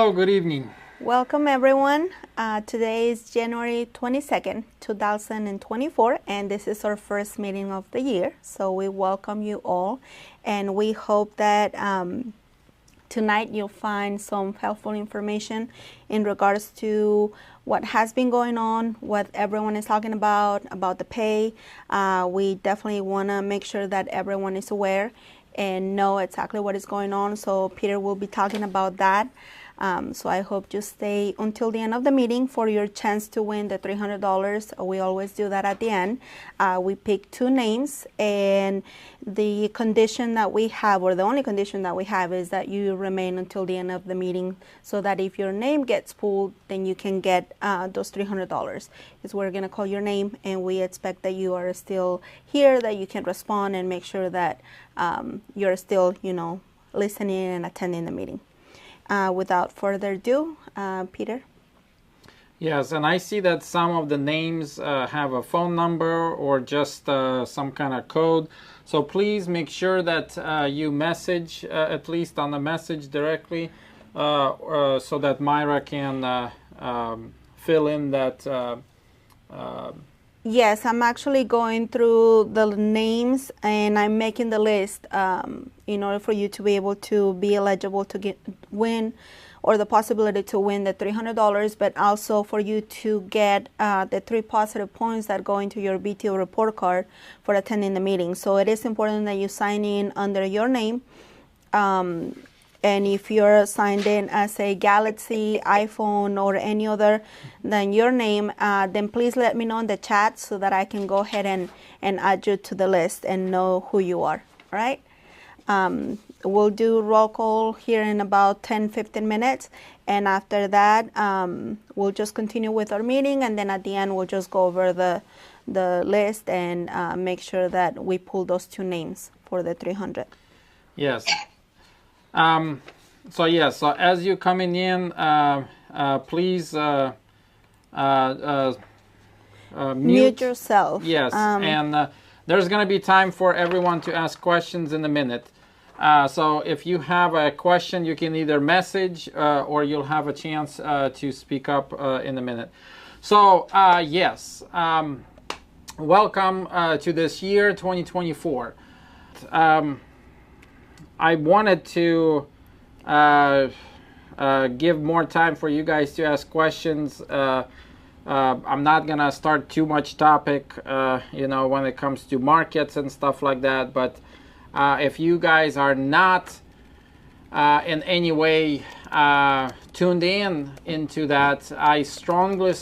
Hello, good evening. Welcome everyone. Today is January 22nd, 2024, and this is our first meeting of the year. So we welcome you all, and we hope that tonight you'll find some helpful information in regards to what has been going on, what everyone is talking about the pay. We definitely want to make sure that everyone is aware and know exactly what is going on. So Peter will be talking about that. So I hope you stay until the end of the meeting for your chance to win the $300. We always do that at the end. We pick two names, and the condition that we have, or the only condition that we have, is that you remain until the end of the meeting, so that if your name gets pulled, then you can get those $300. Because we're going to call your name, and we expect that you are still here, that you can respond and make sure that you're still, listening and attending the meeting. Without further ado, Peter. Yes, and I see that some of the names have a phone number or just some kind of code. So please make sure that you message, at least on the message directly, so that Myra can fill in that. Yes, I'm actually going through the names, and I'm making the list in order for you to be able to be eligible to win, or the possibility to win the $300, but also for you to get the 3 positive points that go into your BTO report card for attending the meeting. So it is important that you sign in under your name. And if you're signed in as a Galaxy, iPhone, or any other than your name, then please let me know in the chat so that I can go ahead and add you to the list and know who you are. All right? We'll do roll call here in about 10-15 minutes. And after that, we'll just continue with our meeting. And then at the end, we'll just go over the list and make sure that we pull those 2 names for the 300. Yes. So as you're coming in, please mute yourself. Yes, and there's going to be time for everyone to ask questions in a minute. So if you have a question, you can either message or you'll have a chance to speak up in a minute. So yes, welcome to this year, 2024. I wanted to give more time for you guys to ask questions. I'm not going to start too much topic, when it comes to markets and stuff like that. But if you guys are not in any way tuned into that, I strongly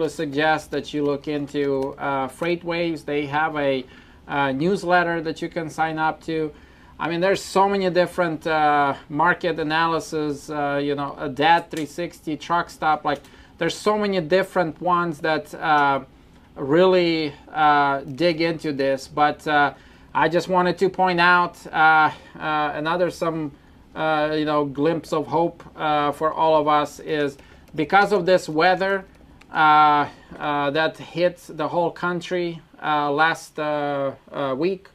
suggest that you look into FreightWaves. They have a newsletter that you can sign up to. I mean, there's so many different market analysis, a DAT 360, truck stop. Like, there's so many different ones that really dig into this. But I just wanted to point out another glimpse of hope for all of us is because of this weather that hit the whole country last week.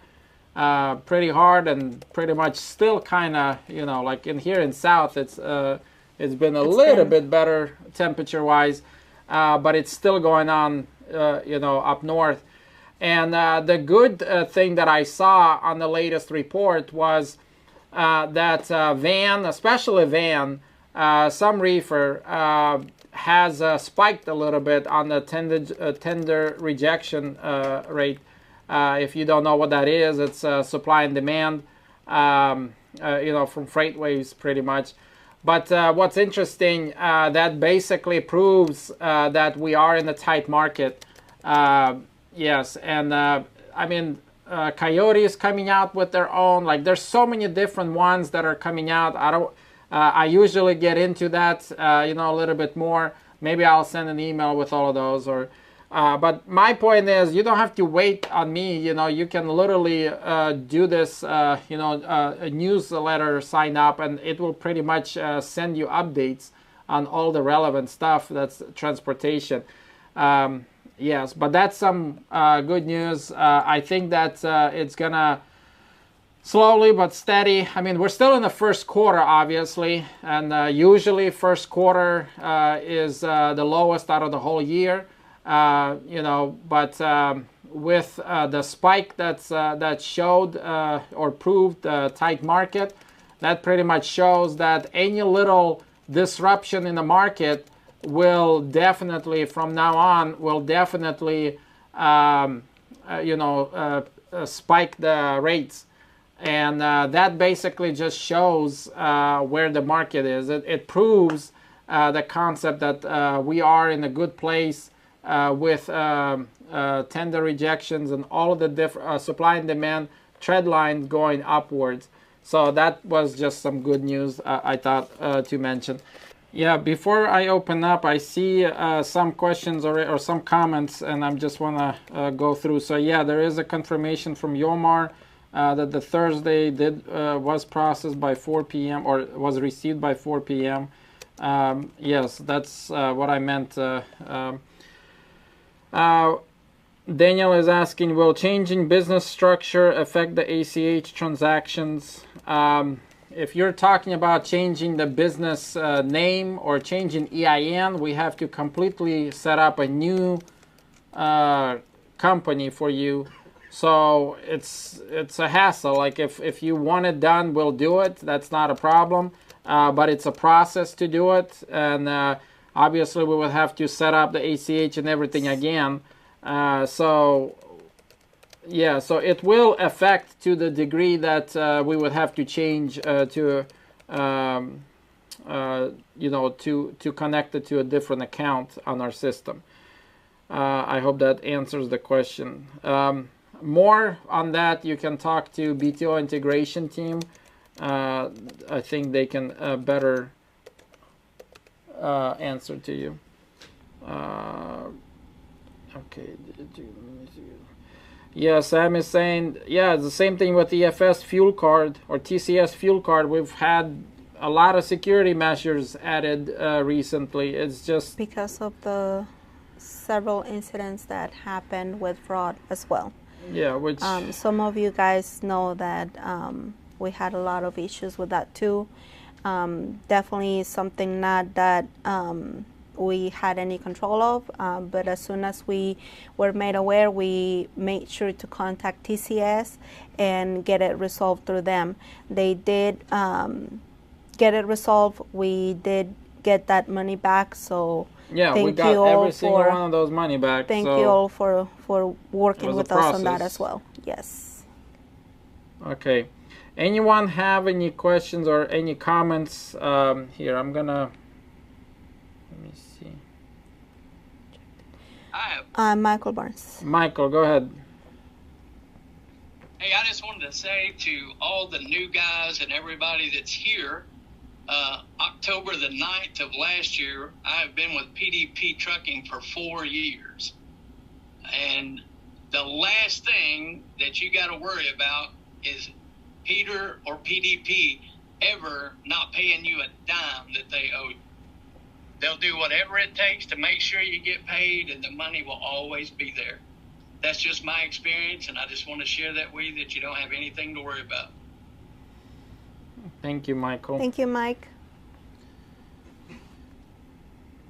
Pretty hard, and pretty much still kind of, like in here in South, it's been a little bit better temperature wise, but it's still going on, up north. And the good thing that I saw on the latest report was that van, especially van, some reefer has spiked a little bit on the tender rejection rate. If you don't know what that is, it's supply and demand, from FreightWaves pretty much. But what's interesting, that basically proves that we are in a tight market. Yes, and Coyote is coming out with their own. Like, there's so many different ones that are coming out. I usually get into that, a little bit more. Maybe I'll send an email with all of those, or. But my point is, you don't have to wait on me. You can literally do this, a newsletter sign up, and it will pretty much send you updates on all the relevant stuff that's transportation. Yes, but that's some good news. I think that it's gonna slowly but steady. I mean, we're still in the first quarter, obviously, and usually first quarter is the lowest out of the whole year. But with the spike that showed or proved tight market, that pretty much shows that any little disruption in the market will definitely, from now on, spike the rates. And that basically just shows where the market is. It proves the concept that we are in a good place with tender rejections and all of the different supply and demand trend lines going upwards. So that was just some good news I thought to mention. Yeah, before I open up, I see some questions or some comments, and I just want to go through. So yeah, there is a confirmation from Yomar that the Thursday was processed by 4 p.m. or was received by 4 p.m. Yes, that's what I meant. Daniel is asking, will changing business structure affect the ACH transactions? If you're talking about changing the business name or changing EIN, we have to completely set up a new company for you. So it's a hassle. Like if you want it done, we'll do it. That's not a problem. But it's a process to do it. And obviously we will have to set up the ACH and everything again. So it will affect to the degree that we would have to change to connect it to a different account on our system. I hope that answers the question. More on that, you can talk to BTO integration team. I think they can better answer to you. Okay. Yeah, Sam is saying, yeah, it's the same thing with EFS fuel card or TCS fuel card. We've had a lot of security measures added recently. It's just because of the several incidents that happened with fraud as well. Yeah, which some of you guys know that we had a lot of issues with that too. Definitely something not that we had any control of, but as soon as we were made aware, we made sure to contact TCS and get it resolved through them. They did get it resolved. We did get that money back, so yeah, we got every single one of those money back. Thank you all for working with us on that as well. Yes. Okay. Anyone have any questions or any comments? Here, I'm gonna. Let me see. Michael Barnes. Michael, go ahead. Hey, I just wanted to say to all the new guys and everybody that's here, October the 9th of last year, I've been with PDP Trucking for 4 years. And the last thing that you got to worry about is Peter or PDP ever not paying you a dime that they owe you. They'll do whatever it takes to make sure you get paid, and the money will always be there. That's just my experience, and I just want to share that with you, that you don't have anything to worry about. Thank you, Michael. Thank you, Mike.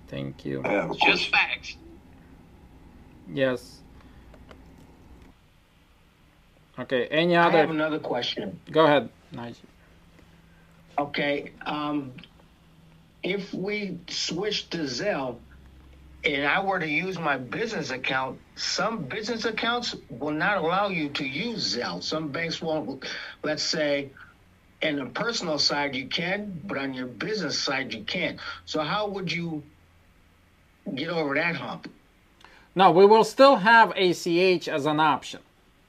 Thank you. Just facts. Yes. Okay, any other? I have another question. Go ahead, Nigel. Okay, if we switch to Zelle and I were to use my business account, some business accounts will not allow you to use Zelle. Some banks won't. Let's say in the personal side you can, but on your business side you can't. So how would you get over that hump? No, we will still have ACH as an option.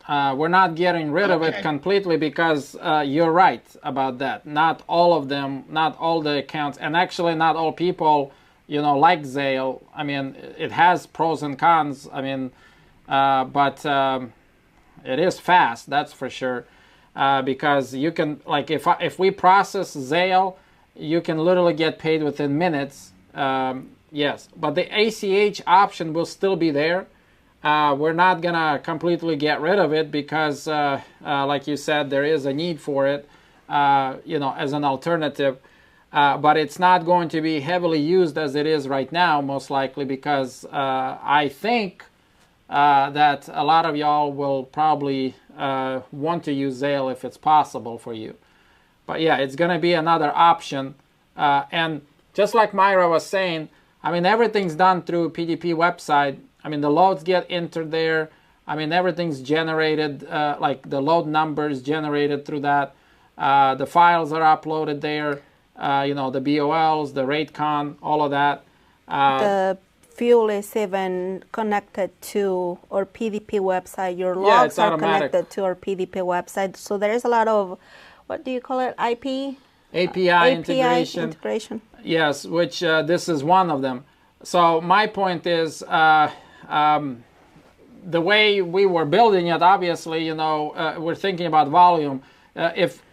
We're not getting rid of it completely, because you're right about that. Not all of them, not all the accounts, and actually not all people, like Zelle. I mean, it has pros and cons. I mean, but it is fast, that's for sure. Because you can, like, if we process Zelle, you can literally get paid within minutes. Yes, but the ACH option will still be there. We're not gonna completely get rid of it because, like you said, there is a need for it, as an alternative. But it's not going to be heavily used as it is right now, most likely, because I think that a lot of y'all will probably want to use Zelle if it's possible for you. But yeah, it's going to be another option. And just like Myra was saying, I mean, everything's done through PDP website. I mean, the loads get entered there. I mean, everything's generated, like the load numbers generated through that. The files are uploaded there. The BOLs, the rate con, all of that. The fuel is even connected to our PDP website. Your logs are connected to our PDP website. So there is a lot of, what do you call it, API integration. Yes, which this is one of them. So my point is, the way we were building it, obviously, we're thinking about volume. If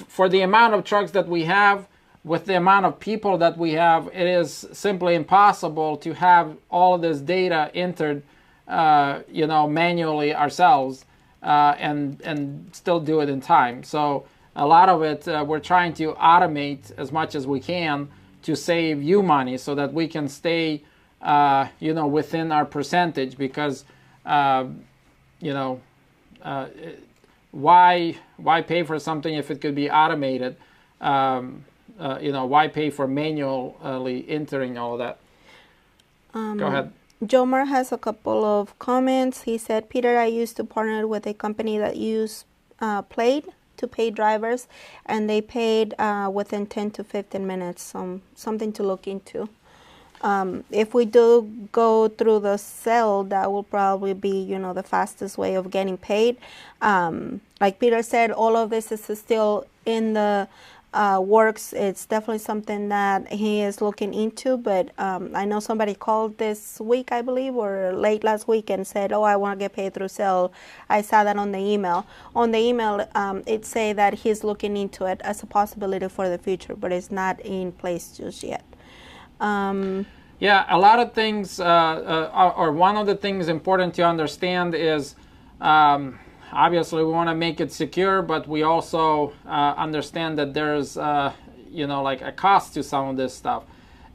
for the amount of trucks that we have, with the amount of people that we have, it is simply impossible to have all of this data entered, manually ourselves, and still do it in time. So a lot of it, we're trying to automate as much as we can to save you money, so that we can stay, within our percentage. Because, why pay for something if it could be automated? Why pay for manually entering all of that? Go ahead. Jomar has a couple of comments. He said, Peter, I used to partner with a company that used Plate to pay drivers, and they paid within 10 to 15 minutes. Something to look into. If we do go through the Zelle, that will probably be, the fastest way of getting paid. Like Peter said, all of this is still in the works. It's definitely something that he is looking into, but I know somebody called this week, I believe, or late last week, and said, oh, I want to get paid through Zelle. I saw that on the email. On the email, it say that he's looking into it as a possibility for the future, but it's not in place just yet. Yeah, a lot of things, or one of the things important to understand is, obviously, we want to make it secure, but we also understand that there's, like a cost to some of this stuff.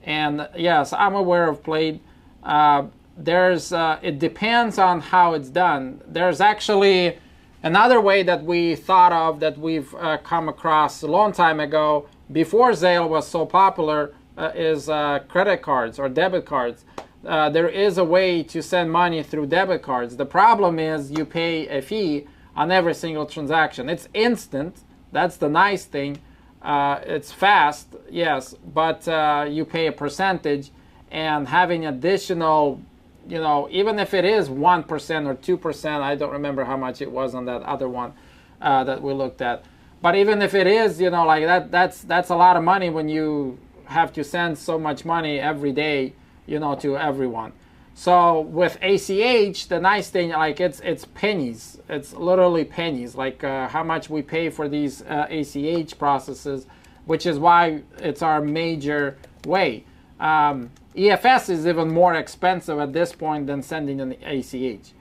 And yes, I'm aware of Plate. It depends on how it's done. There's actually another way that we thought of, that we've come across a long time ago, before Zelle was so popular, is credit cards or debit cards. There is a way to send money through debit cards. The problem is you pay a fee on every single transaction. It's instant. That's the nice thing. It's fast, yes, but you pay a percentage, and having additional, even if it is 1% or 2%, I don't remember how much it was on that other one that we looked at. But even if it is, like that's a lot of money when you have to send so much money every day, to everyone. So with ACH, the nice thing, like it's pennies. It's literally pennies, like how much we pay for these ACH processes, which is why it's our major way. EFS is even more expensive at this point than sending an ACH.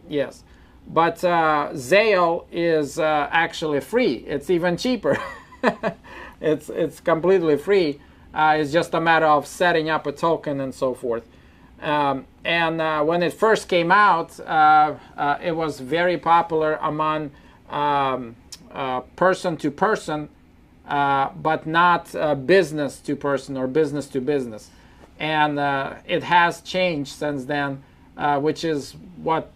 Yes, but Zelle is actually free. It's even cheaper. It's completely free. It's just a matter of setting up a token and so forth. And when it first came out, it was very popular among person to person, but not business to person or business to business. And it has changed since then, which is what,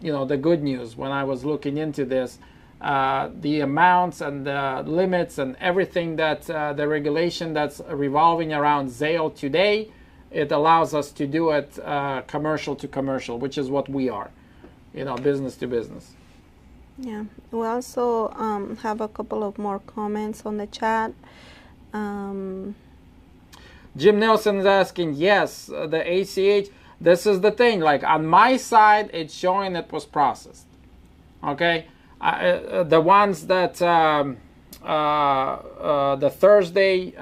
the good news. When I was looking into this, the amounts and the limits and everything that the regulation that's revolving around Zelle today, it allows us to do it commercial to commercial, which is what we are, business to business. Yeah, we also have a couple of more comments on the chat. Jim Nelson is asking, yes, the ACH, this is the thing, like on my side, it's showing it was processed, okay? The ones that the Thursday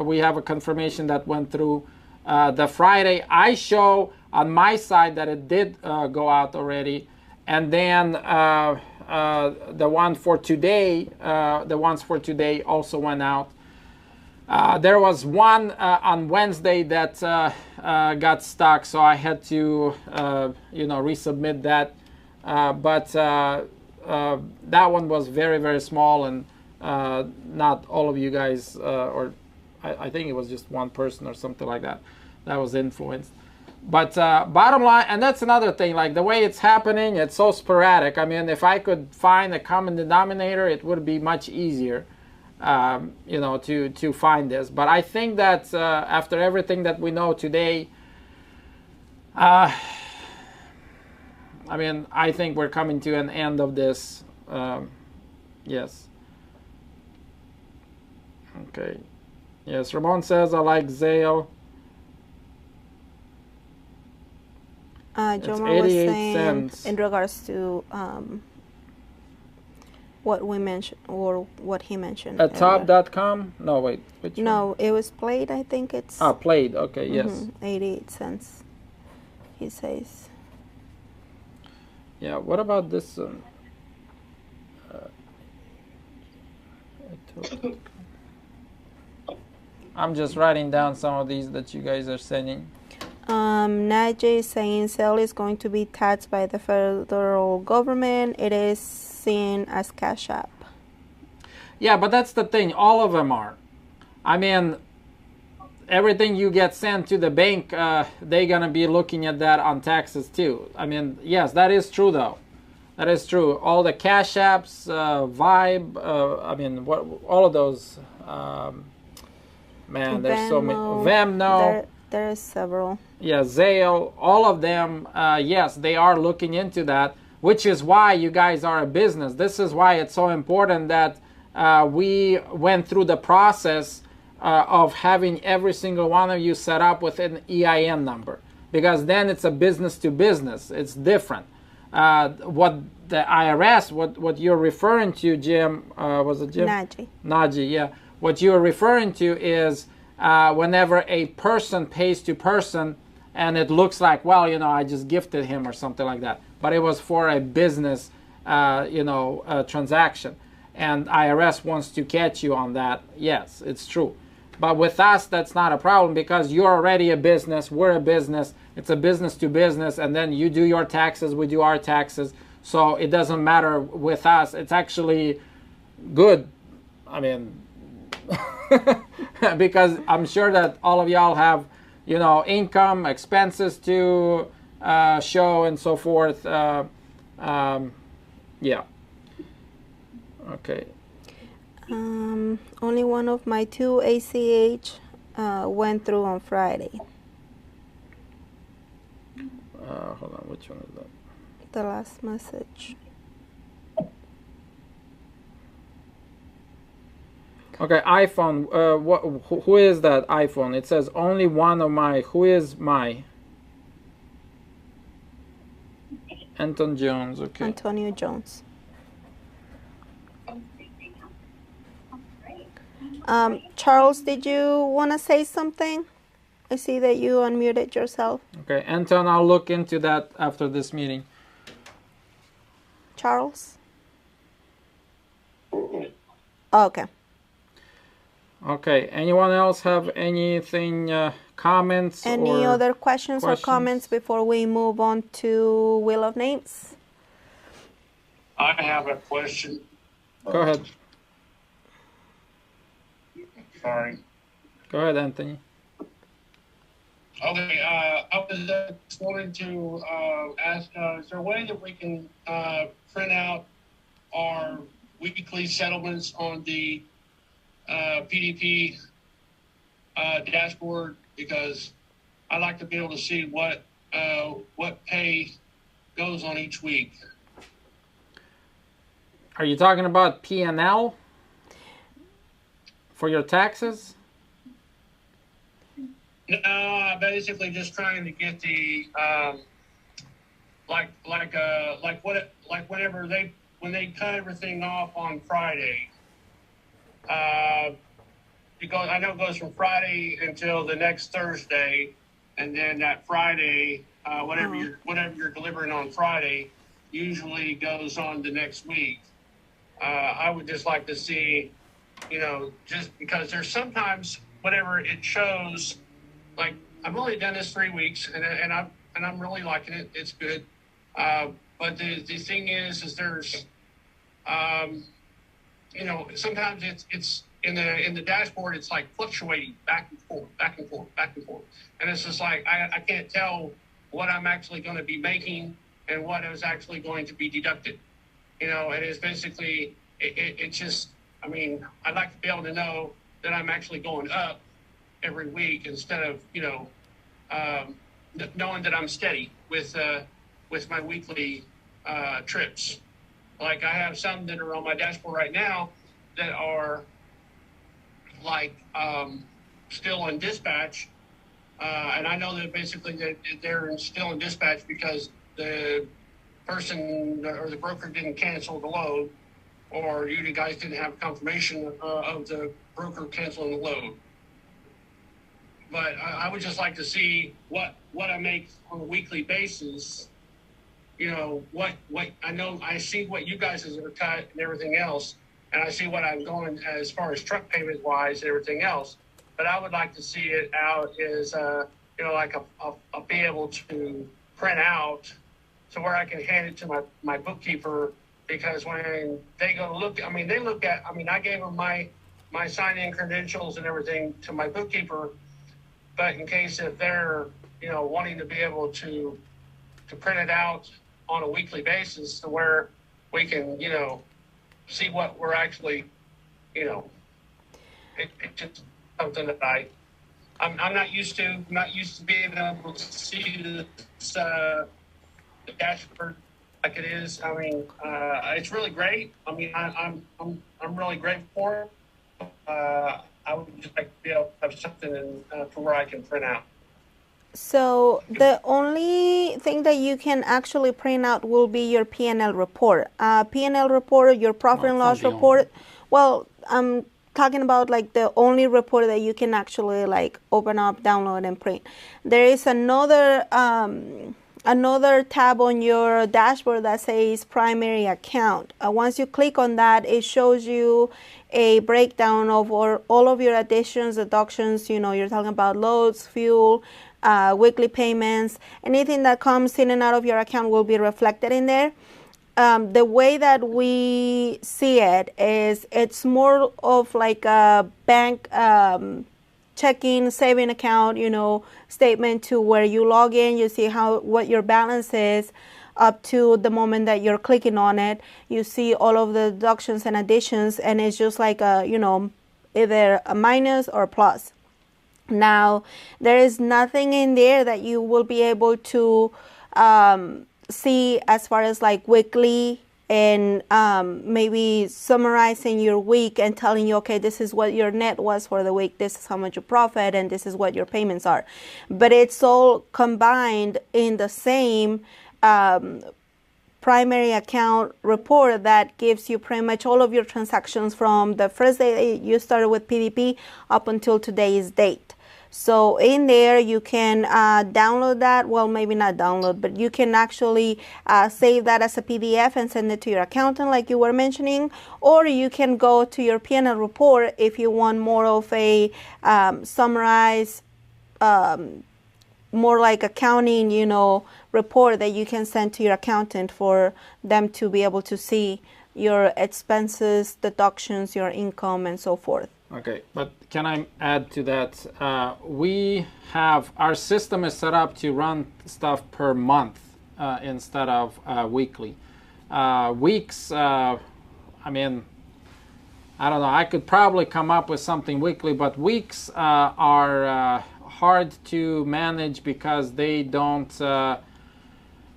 we have a confirmation that went through. The Friday I show on my side that it did go out already, and then the one for today, the ones for today also went out. There was one on Wednesday that got stuck, so I had to, resubmit that. But that one was very, very small, and not all of you guys, or I think it was just one person or something like that was influenced. But bottom line, and that's another thing, like the way it's happening, it's so sporadic. I mean, if I could find a common denominator, it would be much easier. To find this. But I think that after everything that we know today, I think we're coming to an end of this. Yes. Okay. Yes, Ramon says, I like Zale. Jomar was saying in regards to what we mentioned, or what he mentioned. At top.com? No, wait. Which no, one? it was Played, I think it's. Played. Okay, yes. 88 cents, he says. Yeah, what about this? I'm just writing down some of these that you guys are sending. Najee is saying sale is going to be taxed by the federal government. It is seen as Cash App. Yeah, but that's the thing. All of them are. I mean, everything you get sent to the bank, they're going to be looking at that on taxes too. I mean, yes, that is true though. That is true. All the Cash Apps, Vibe, all of those, man, there's so many. Venmo. There's several. Yeah, Zale, all of them, yes, they are looking into that, which is why you guys are a business. This is why it's so important that we went through the process of having every single one of you set up with an EIN number, because then it's a business to business. It's different. What the IRS, what you're referring to, Jim, was it Jim? Najee, yeah. What you're referring to is whenever a person pays to person and it looks like, well, I just gifted him or something like that. But it was for a business, transaction. And IRS wants to catch you on that. Yes, it's true. But with us, that's not a problem, because you're already a business. We're a business. It's a business to business. And then you do your taxes. We do our taxes. So it doesn't matter with us. It's actually good. I mean, because I'm sure that all of y'all have, income, expenses to show and so forth. Yeah. Okay. Only one of my 2 ACH went through on Friday. Hold on, which one is that? The last message. Okay, iPhone. Who is that iPhone? It says only one of my. Who is my? Anton Jones. Okay. Antonio Jones. Charles, did you want to say something? I see that you unmuted yourself. Okay, Anton, I'll look into that after this meeting. Charles? Okay. Okay, anyone else have anything, comments? Any other questions or comments before we move on to Wheel of Names? I have a question. Go ahead. Sorry. Go ahead, Anthony. Okay, I was just wanting to ask, is there a way that we can print out our weekly settlements on the PDP dashboard? Because I like to be able to see what pay goes on each week. Are you talking about P&L for your taxes? No, I'm basically just trying to get the when they cut everything off on Friday. I know it goes from Friday until the next Thursday, and then that Friday whatever you're delivering on Friday usually goes on the next week. I would just like to see, just because there's sometimes whatever it shows, like I've only done this 3 weeks and I'm really liking it. It's good. But the thing is there's, sometimes it's in the dashboard, it's like fluctuating back and forth, back and forth, back and forth. And it's just like, I can't tell what I'm actually going to be making and what is actually going to be deducted. And it's basically, it's just, I'd like to be able to know that I'm actually going up every week instead of, knowing that I'm steady with my weekly trips. Like I have some that are on my dashboard right now that are like still in dispatch. And I know that basically that they're still in dispatch because the person or the broker didn't cancel the load, or you guys didn't have confirmation of the broker canceling the load. But I would just like to see what I make on a weekly basis. What I know, I see what you guys are cut and everything else, and I see what I'm going as far as truck payment wise and everything else. But I would like to see it out as like I'll be able to print out to where I can hand it to my bookkeeper, because when they go look, they look at, I gave them my sign-in credentials and everything to my bookkeeper, but in case if they're, wanting to be able to print it out on a weekly basis to where we can, see what we're actually, it's just something that I'm not used to. I'm not used to being able to see this, the dashboard like it is. It's really great. I'm really grateful for it. I would just like to be able to have something to where I can print out. So the only thing that you can actually print out will be your P&L report. P&L report, your profit and loss report. Well, I'm talking about like the only report that you can actually like open up, download, and print. There is another tab on your dashboard that says primary account. Once you click on that, it shows you a breakdown of all of your additions, deductions. You're talking about loads, fuel, weekly payments, anything that comes in and out of your account will be reflected in there. The way that we see it is it's more of like a bank checking, saving account, statement, to where you log in, you see what your balance is up to the moment that you're clicking on it. You see all of the deductions and additions, and it's just like either a minus or a plus. Now, there is nothing in there that you will be able to see as far as like weekly and maybe summarizing your week and telling you, okay, this is what your net was for the week, this is how much you profit, and this is what your payments are. But it's all combined in the same primary account report that gives you pretty much all of your transactions from the first day you started with PDP up until today's date. So in there you can download that. Well, maybe not download, but you can actually save that as a PDF and send it to your accountant like you were mentioning, or you can go to your P&L report if you want more of a summarized, more like accounting, report that you can send to your accountant for them to be able to see your expenses, deductions, your income, and so forth. Okay, but can I add to that? Our system is set up to run stuff per month instead of weekly. Weeks, I don't know, I could probably come up with something weekly, but weeks are hard to manage because they don't,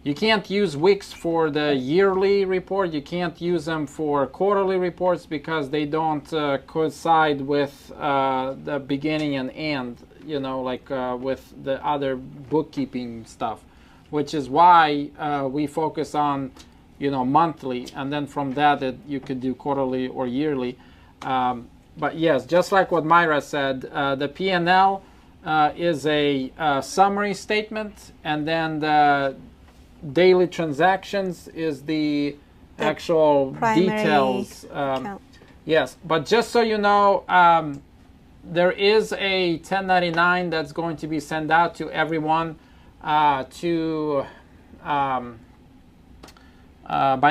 you can't use weeks for the yearly report. You can't use them for quarterly reports because they don't coincide with the beginning and end, with the other bookkeeping stuff, which is why we focus on, monthly, and then from that you could do quarterly or yearly. But yes, just like what Myra said, the P&L is a summary statement, and then the daily transactions is the actual details. Yes, but just so you know, there is a 1099 that's going to be sent out to everyone by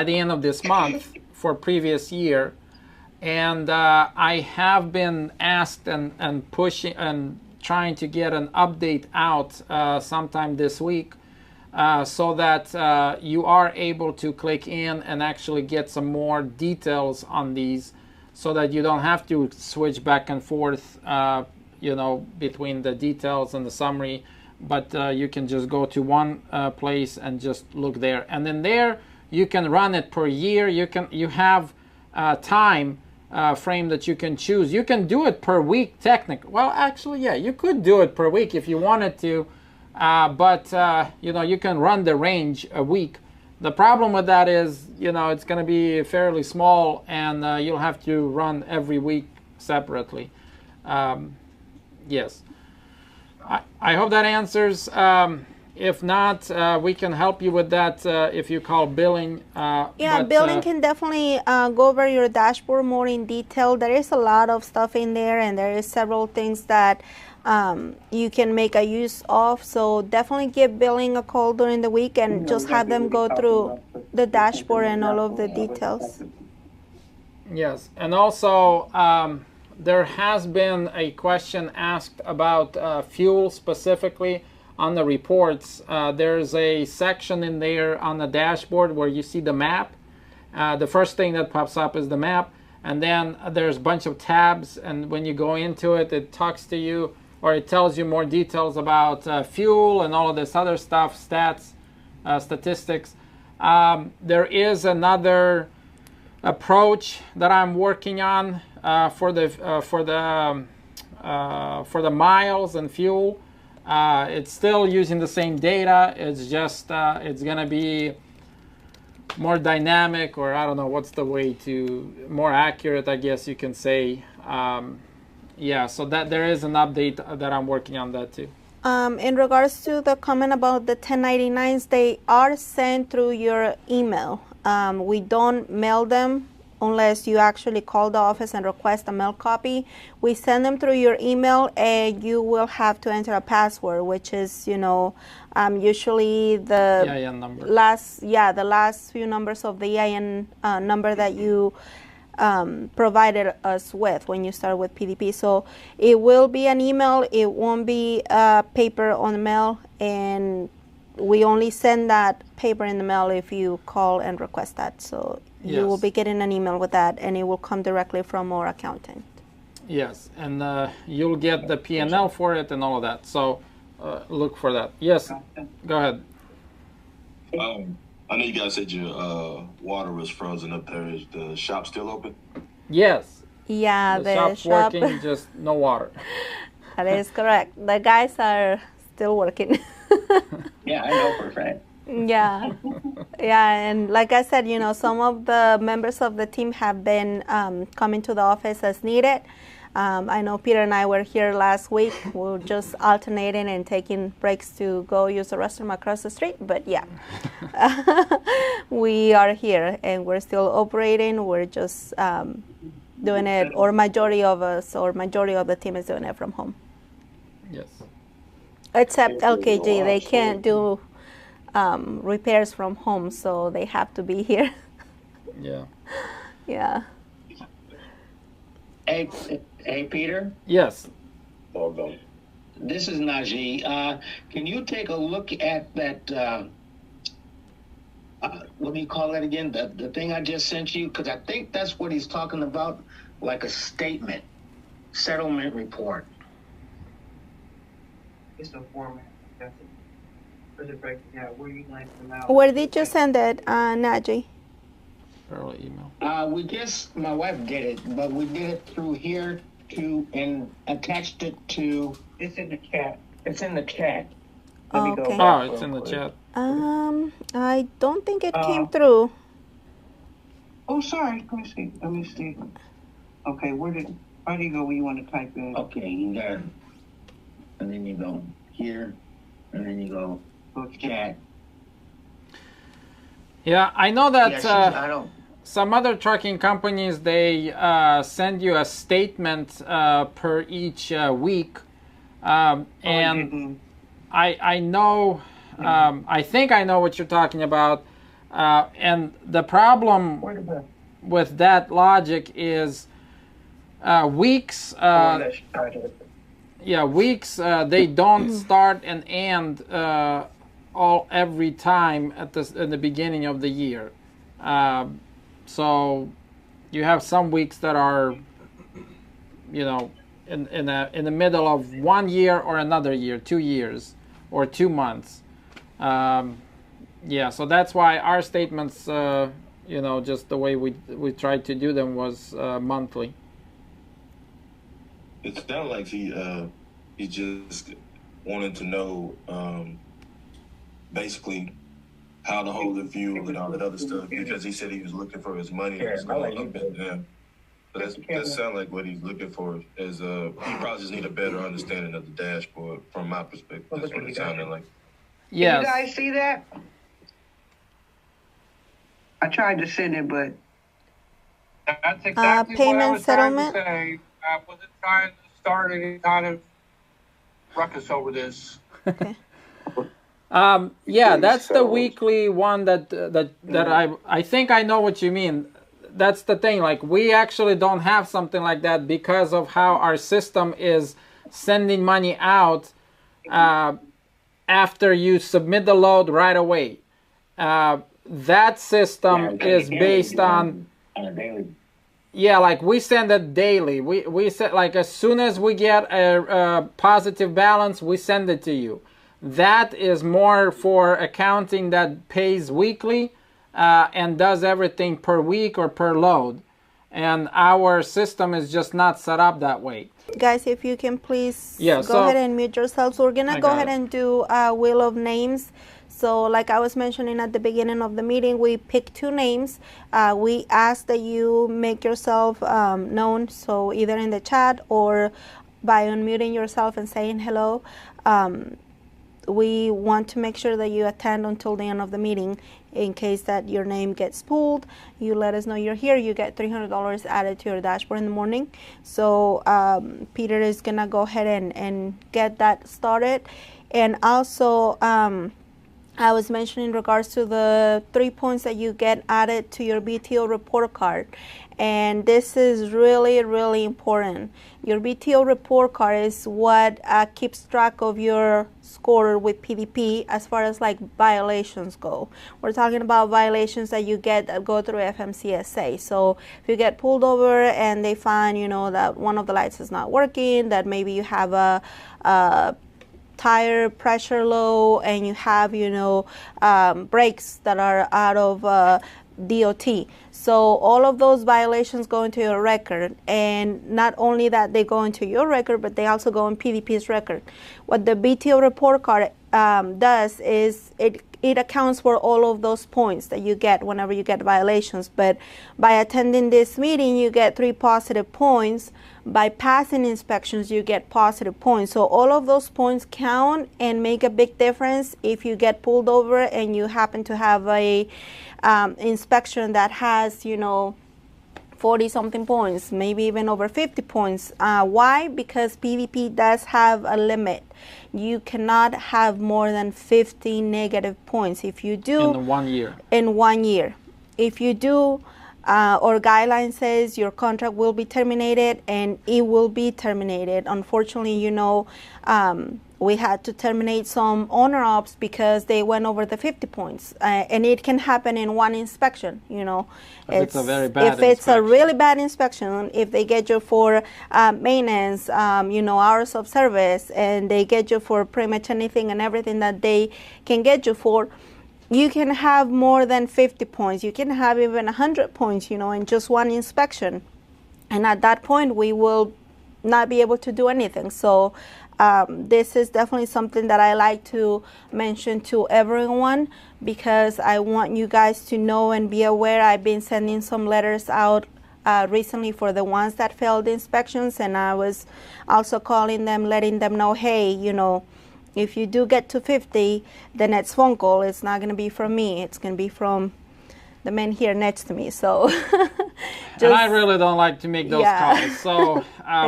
the end of this month for previous year. And I have been asked and pushing and trying to get an update out sometime this week so that you are able to click in and actually get some more details on these, so that you don't have to switch back and forth, between the details and the summary, but you can just go to one place and just look there. And then there you can run it per year. You have time frame that you can choose. You can do it per week, technically. Well, actually, yeah, you could do it per week if you wanted to, but you can run the range a week. The problem with that is, it's going to be fairly small, and you'll have to run every week separately. Yes. I hope that answers. If not, we can help you with that if you call billing. Billing can definitely go over your dashboard more in detail. There is a lot of stuff in there, and there is several things that you can make a use of. So definitely give billing a call during the week and just have them go through the dashboard and all of the details. Yes, and also there has been a question asked about fuel specifically. On the reports, there's a section in there on the dashboard where you see the map. The first thing that pops up is the map, and then there's a bunch of tabs, and when you go into it, it talks to you, or it tells you more details about fuel and all of this other stuff, stats, statistics. There is another approach that I'm working on for the miles and fuel. It's still using the same data. It's just it's gonna be more dynamic, or I don't know what's the way to more accurate, I guess you can say. So that there is an update that I'm working on that too. In regards to the comment about the 1099s, they are sent through your email. We don't mail them unless you actually call the office and request a mail copy. We send them through your email, and you will have to enter a password, which is, usually the EIN number. the last few numbers of the EIN number that you provided us with when you start with PDP. So it will be an email. It won't be paper on the mail, and we only send that paper in the mail if you call and request that. So you will be getting an email with that, and it will come directly from our accountant. Yes, and you'll get the P&L for it and all of that. So look for that. Yes, go ahead. I know you guys said your water was frozen up there. Is the shop still open? Yes. Yeah, the shop's working, just no water. That is correct. The guys are still working. Yeah, I know for a fact. Yeah, and like I said, some of the members of the team have been coming to the office as needed. I know Peter and I were here last week. We were just alternating and taking breaks to go use the restroom across the street. But yeah, we are here and we're still operating. We're just doing it, or majority of the team is doing it from home. Yes. Except LKG, they can't do repairs from home, so they have to be here. Yeah. Yeah. Hey, Peter? Yes. This is Najee. Can you take a look at that, what do you call that again? The thing I just sent you? Because I think that's what he's talking about, like a statement, settlement report. It's a format. That's it. For the break, yeah, where you going to now? Where did you send it, Najee? Early email. My wife did it, but we did it through here and attached it to. It's in the chat. It's in the chat. Let me go Okay. back It's in the chat. I don't think it came through. Oh, sorry. Let me see. Okay, how do you go when you want to type in? Okay, you got it. and then you go here, and then you go cat. Yeah, I know that I don't. some other trucking companies, they send you a statement per each week, and I know, I think I know what you're talking about, and the problem with that logic is weeks. Weeks they don't start and end every time at the beginning of the year. So you have some weeks that are, you know, in the middle of 1 year or another year, 2 years or 2 months. Yeah, so that's why our statements, you know, just the way we tried to do them was monthly. It sounded like he just wanted to know basically how to hold the fuel and all that other stuff, because he said he was looking for his money that's going up and down. But that sounds like what he's looking for is he probably just need a better understanding of the dashboard from my perspective. That's what it sounded like. Yes. Can you guys see that? I tried to send it, but that's exactly what I payment was settlement. trying to say. I wasn't trying to start any kind of ruckus over this. Okay. Yeah, that's the weekly one that I think I know what you mean. That's the thing. Like, we actually don't have something like that because of how our system is sending money out after you submit the load right away. That system is based on a daily. Yeah, like we send it daily. We send, like, as soon as we get a positive balance, we send it to you. That is more for accounting that pays weekly and does everything per week or per load. And our system is just not set up that way. Guys, if you can please Yeah, go ahead and mute yourselves. We're going to go ahead it. and do a wheel of names. So like I was mentioning at the beginning of the meeting, we picked 2 names. We ask that you make yourself known, so either in the chat or by unmuting yourself and saying hello. We want to make sure that you attend until the end of the meeting. In case that your name gets pulled, you let us know you're here. You get $300 added to your dashboard in the morning. So Peter is going to go ahead and get that started. And also, I was mentioning in regards to the 3 points that you get added to your BTO report card. And this is really, really important. Your BTO report card is what keeps track of your score with PDP as far as like violations go. We're talking about violations that you get that go through FMCSA. So if you get pulled over and they find, you know, that one of the lights is not working, that maybe you have a tire pressure low, and you have, you know, brakes that are out of DOT. So all of those violations go into your record, and not only that they go into your record, but they also go in PDP's record. What the BTO report card does is it accounts for all of those points that you get whenever you get violations. But by attending this meeting, you get 3 positive points. By passing inspections, you get positive points. So all of those points count and make a big difference if you get pulled over and you happen to have a inspection that has, you know, 40 something points, maybe even over 50 points. Why? Because PDP does have a limit. You cannot have more than 50 negative points. If you do, in 1 year. In 1 year. If you do, our guideline says your contract will be terminated, and it will be terminated. Unfortunately, you know, we had to terminate some owner-ops because they went over the 50 points. And it can happen in one inspection, you know. If it's a very bad If it's a really bad inspection, if they get you for maintenance, you know, hours of service, and they get you for pretty much anything and everything that they can get you for, you can have more than 50 points. You can have even 100 points, you know, in just one inspection. And at that point, we will not be able to do anything. So this is definitely something that I like to mention to everyone, because I want you guys to know and be aware. I've been sending some letters out recently for the ones that failed the inspections, and I was also calling them, letting them know, hey, you know, if you do get to 50, the next phone call is not going to be from me. It's going to be from the man here next to me. So and I really don't like to make those calls. So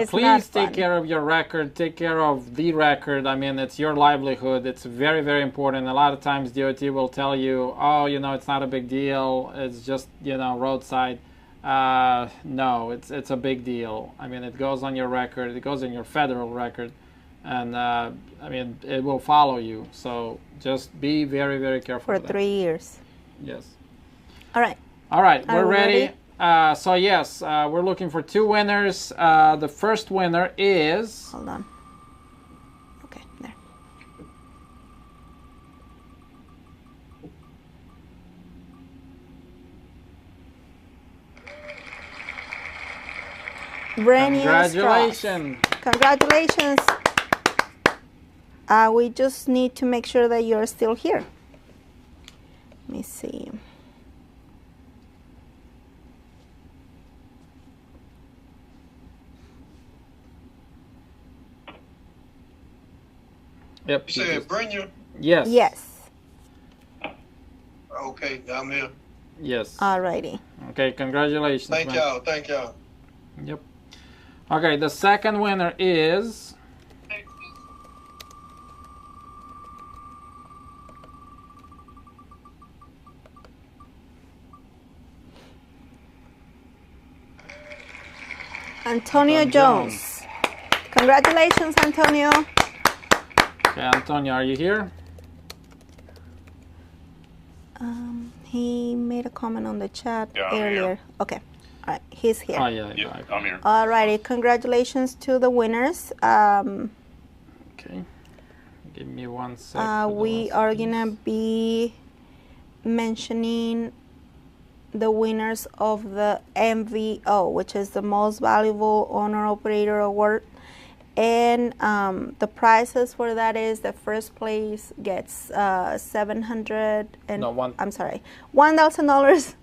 please take fun. care of your record. Take care of the record. I mean, it's your livelihood. It's very, very important. A lot of times DOT will tell you, oh, you know, it's not a big deal. It's just, you know, roadside. No, it's a big deal. I mean, it goes on your record. It goes in your federal record. And I mean, it will follow you. So just be very, very careful. For 3 years. Yes. All right. All right, we're Are we ready. So yes, we're looking for 2 winners. The first winner is... Hold on. Okay, there. Congratulations. Congratulations. We just need to make sure that you're still here. Let me see. Yep. You said Brenda? Yes. Yes. Okay, I'm here. Yes. Alrighty. Okay, congratulations. Thank y'all. Thank y'all. Yep. Okay, the second winner is... Antonio Jones. Congratulations, Antonio. Okay, Antonio, are you here? He made a comment on the chat Yeah, I'm earlier. here. Okay. All right, he's here. Oh, yeah. Yeah, I'm here. Alrighty, congratulations to the winners. Okay. Give me 1 second. We are gonna be mentioning the winners of the MVO, which is the Most Valuable Owner Operator Award. And the prizes for that is the first place gets $1,000.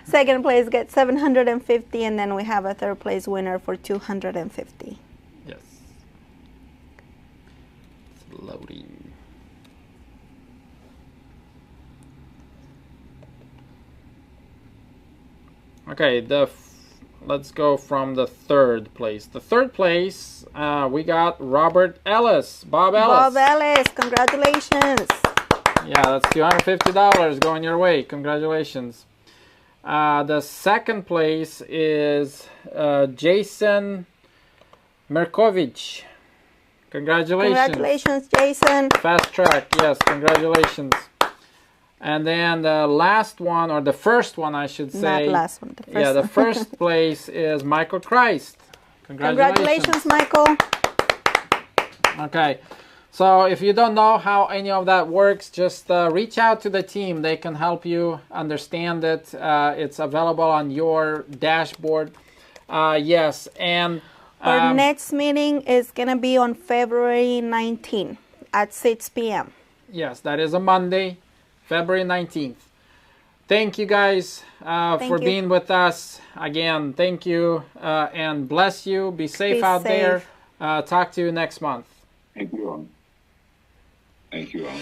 Second place gets $750, and then we have a third place winner for $250. Yes. It's loading. Okay, let's go from the third place. The third place, we got Robert Ellis. Bob Ellis. Bob Ellis, congratulations. Yeah, that's $250 going your way. Congratulations. The second place is Jason Merkovich. Congratulations. Congratulations, Jason. Fast track, yes, congratulations. And then the last one, or the first one, I should say. Not last one, the first Yeah, the one. first place is Michael Christ. Congratulations. Congratulations, Michael. Okay, so if you don't know how any of that works, just reach out to the team. They can help you understand it. It's available on your dashboard. Yes, and... Our next meeting is going to be on February 19 at 6 p.m. Yes, that is a Monday, February 19th. Thank you guys for being with us. Again, thank you and bless you. Be safe out there. Talk to you next month. Thank you all. Thank you all.